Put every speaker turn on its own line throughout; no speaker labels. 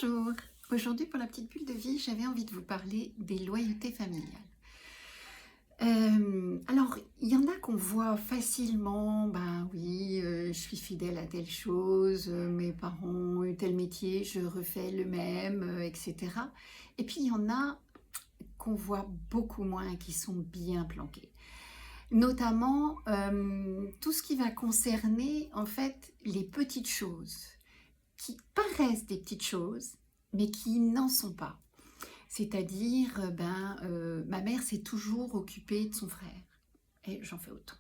Bonjour, aujourd'hui pour la petite bulle de vie, j'avais envie de vous parler des loyautés familiales. Alors, il y en a qu'on voit facilement, ben oui, je suis fidèle à telle chose, mes parents ont eu tel métier, je refais le même, etc. Et puis il y en a qu'on voit beaucoup moins, qui sont bien planqués. Notamment, tout ce qui va concerner en fait les petites choses qui paraissent des petites choses, mais qui n'en sont pas. C'est-à-dire, ma mère s'est toujours occupée de son frère, et j'en fais autant.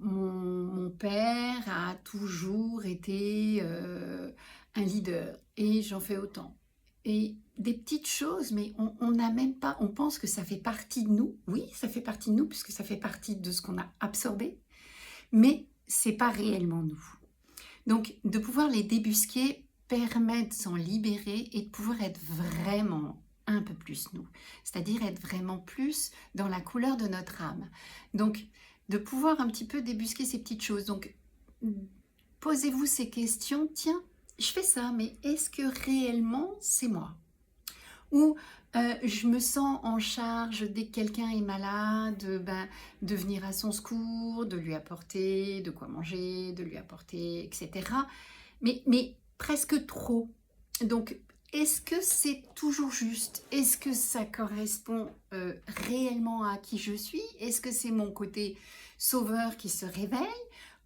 Mon père a toujours été un leader, et j'en fais autant. Et des petites choses, mais on n'a même pas, on pense que ça fait partie de nous. Oui, ça fait partie de nous, puisque ça fait partie de ce qu'on a absorbé, mais c'est pas réellement nous. Donc, de pouvoir les débusquer permet de s'en libérer et de pouvoir être vraiment un peu plus nous, c'est-à-dire être vraiment plus dans la couleur de notre âme. Donc, de pouvoir un petit peu débusquer ces petites choses. Donc, posez-vous ces questions. Tiens, je fais ça, mais est-ce que réellement c'est moi? Ou je me sens en charge dès que quelqu'un est malade, de venir à son secours, de lui apporter de quoi manger, de lui apporter, etc. Mais presque trop. Donc, est-ce que c'est toujours juste? Est-ce que ça correspond réellement à qui je suis? Est-ce que c'est mon côté sauveur qui se réveille?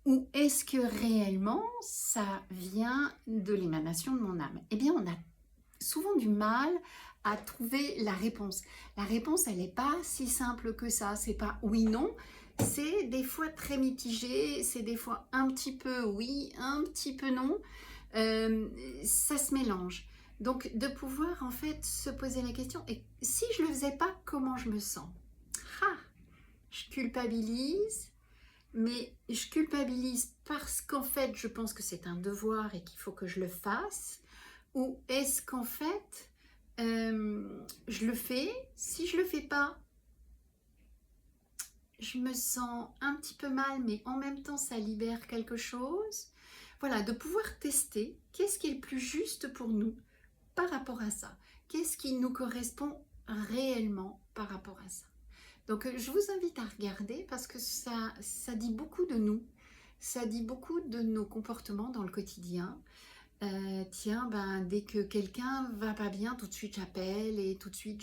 Ou est-ce que réellement ça vient de l'émanation de mon âme? Eh bien, on a souvent du mal à trouver la réponse. La réponse, elle n'est pas si simple que ça. C'est pas oui, non. C'est des fois très mitigé. C'est des fois un petit peu oui, un petit peu non. Ça se mélange. Donc, de pouvoir en fait se poser la question, et si je le faisais pas, comment je me sens? Ah, je culpabilise, mais je culpabilise parce qu'en fait, je pense que c'est un devoir et qu'il faut que je le fasse. Ou est-ce qu'en fait, je le fais, si je le fais pas, je me sens un petit peu mal, mais en même temps, ça libère quelque chose. Voilà, de pouvoir tester qu'est-ce qui est le plus juste pour nous par rapport à ça. Qu'est-ce qui nous correspond réellement par rapport à ça. Donc, je vous invite à regarder parce que ça dit beaucoup de nous. Ça dit beaucoup de nos comportements dans le quotidien. Tiens, dès que quelqu'un va pas bien, tout de suite j'appelle et tout de suite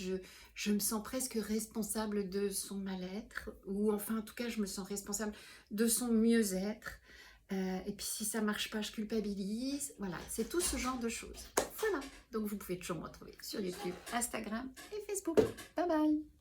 je me sens presque responsable de son mal-être, ou enfin en tout cas je me sens responsable de son mieux-être. Et puis si ça marche pas, je culpabilise. Voilà, c'est tout ce genre de choses. Voilà, donc vous pouvez toujours me retrouver sur YouTube, Instagram et Facebook. Bye bye!